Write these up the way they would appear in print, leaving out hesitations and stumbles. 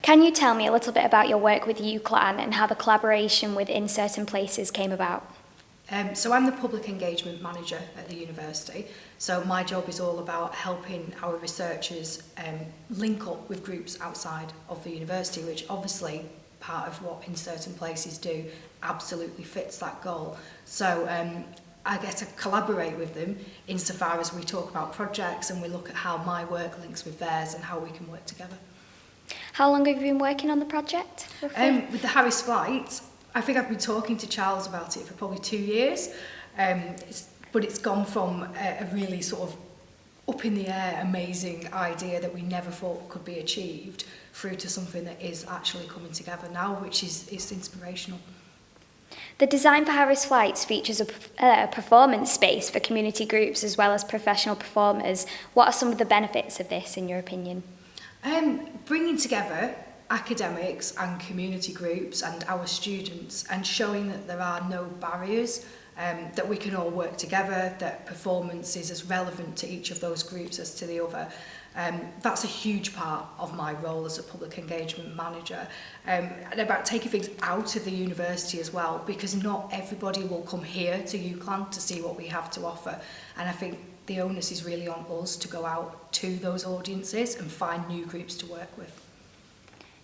Can you tell me a little bit about your work with UCLan and how the collaboration with In Certain Places came about? So I'm the public engagement manager at the university. So my job is all about helping our researchers link up with groups outside of the university, which obviously part of what In Certain Places do absolutely fits that goal. So I get to collaborate with them insofar as we talk about projects and we look at how my work links with theirs and how we can work together. How long have you been working on the project? With the Harris Flight, I think I've been talking to Charles about it for probably 2 years, but it's gone from a really sort of up in the air, amazing idea that we never thought could be achieved through to something that is actually coming together now, which is inspirational. The design for Harris Flights features a performance space for community groups as well as professional performers. What are some of the benefits of this, in your opinion? Bringing together academics and community groups and our students and showing that there are no barriers, that we can all work together, that performance is as relevant to each of those groups as to the other. That's a huge part of my role as a public engagement manager, and about taking things out of the university as well, because not everybody will come here to UCLan to see what we have to offer, and I think the onus is really on us to go out to those audiences and find new groups to work with.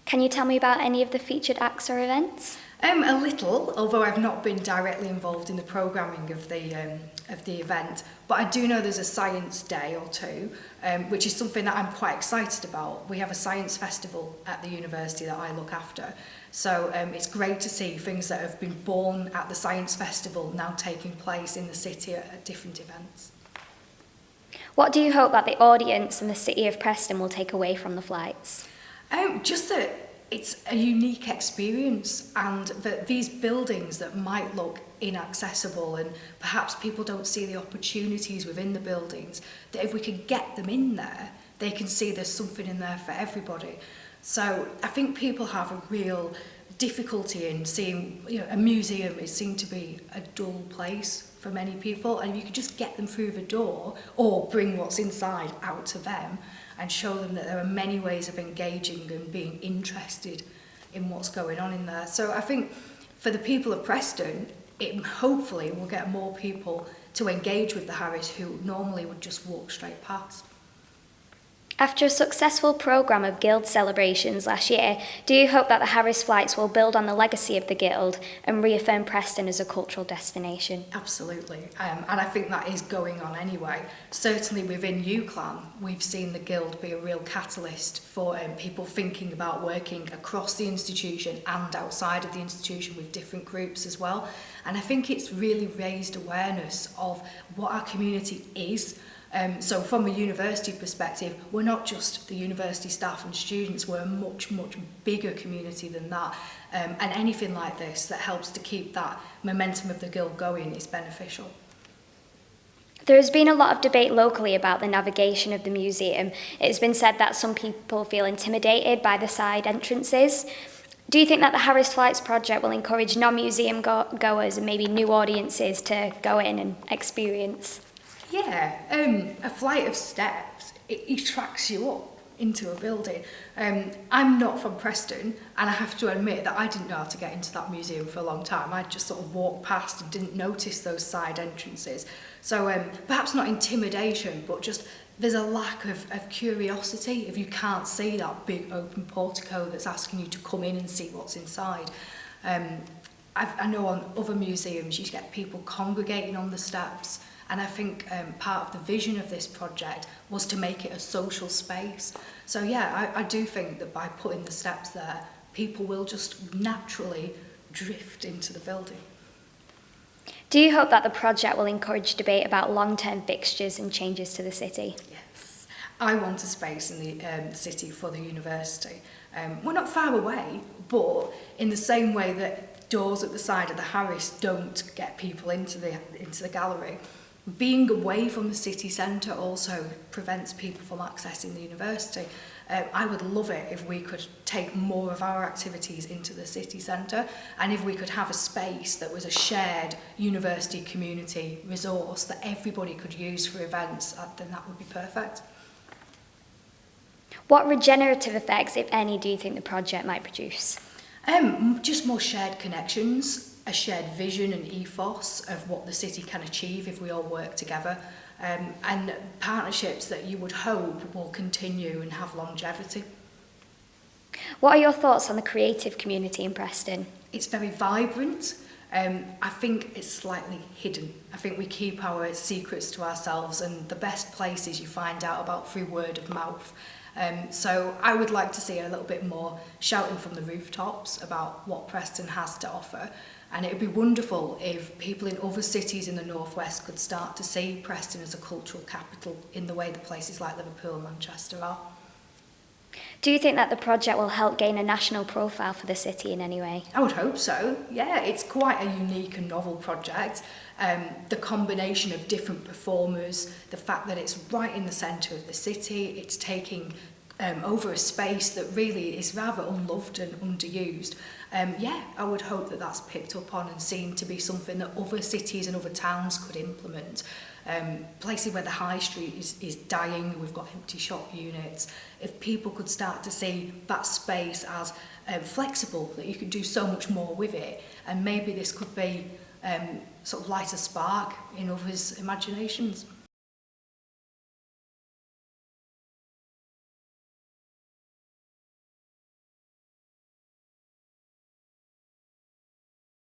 Can you tell me about any of the featured acts or events? A little, although I've not been directly involved in the programming of the event, but I do know there's a science day or two, which is something that I'm quite excited about. We have a science festival at the university that I look after, so it's great to see things that have been born at the science festival now taking place in the city at different events. What do you hope that the audience and the city of Preston will take away from the flights? Just that it's a unique experience, and that these buildings that might look inaccessible and perhaps people don't see the opportunities within the buildings, that if we can get them in there, they can see there's something in there for everybody. So I think people have a real difficulty in seeing, a museum is seen to be a dull place for many people, and you can just get them through the door or bring what's inside out to them and show them that there are many ways of engaging and being interested in what's going on in there. So I think for the people of Preston, it hopefully will get more people to engage with the Harris who normally would just walk straight past. After a successful programme of Guild celebrations last year, do you hope that the Harris Flights will build on the legacy of the Guild and reaffirm Preston as a cultural destination? Absolutely, and I think that is going on anyway. Certainly within UCLan, we've seen the Guild be a real catalyst for people thinking about working across the institution and outside of the institution with different groups as well. And I think it's really raised awareness of what our community is. So from a university perspective, we're not just the university staff and students, we're a much, much bigger community than that. And anything like this that helps to keep that momentum of the Guild going is beneficial. There has been a lot of debate locally about the navigation of the museum. It's been said that some people feel intimidated by the side entrances. Do you think that the Harris Flights project will encourage non-museum goers and maybe new audiences to go in and experience? Yeah, a flight of steps, it tracks you up into a building. I'm not from Preston, and I have to admit that I didn't know how to get into that museum for a long time. I just sort of walked past and didn't notice those side entrances. So perhaps not intimidation, but just there's a lack of curiosity if you can't see that big open portico that's asking you to come in and see what's inside. I know on other museums you get people congregating on the steps, and I think part of the vision of this project was to make it a social space. So yeah, I do think that by putting the steps there, people will just naturally drift into the building. Do you hope that the project will encourage debate about long-term fixtures and changes to the city? Yes, I want a space in the city for the university. We're not far away, but in the same way that doors at the side of the Harris don't get people into the gallery, being away from the city centre also prevents people from accessing the university. I would love it if we could take more of our activities into the city centre, and if we could have a space that was a shared university community resource that everybody could use for events, then that would be perfect. What regenerative effects, if any, do you think the project might produce? Just more shared connections, a shared vision and ethos of what the city can achieve if we all work together, and partnerships that you would hope will continue and have longevity. What are your thoughts on the creative community in Preston? It's very vibrant. I think it's slightly hidden. I think we keep our secrets to ourselves, and the best places you find out about through word of mouth. So I would like to see a little bit more shouting from the rooftops about what Preston has to offer. And it would be wonderful if people in other cities in the northwest could start to see Preston as a cultural capital in the way that places like Liverpool and Manchester are. Do you think that the project will help gain a national profile for the city in any way? I would hope so. Yeah, it's quite a unique and novel project. The combination of different performers, the fact that it's right in the centre of the city, it's taking over a space that really is rather unloved and underused. Yeah, I would hope that that's picked up on and seen to be something that other cities and other towns could implement. Places where the high street is dying, we've got empty shop units. If people could start to see that space as flexible, that you could do so much more with it, and maybe this could be sort of light a spark in others' imaginations.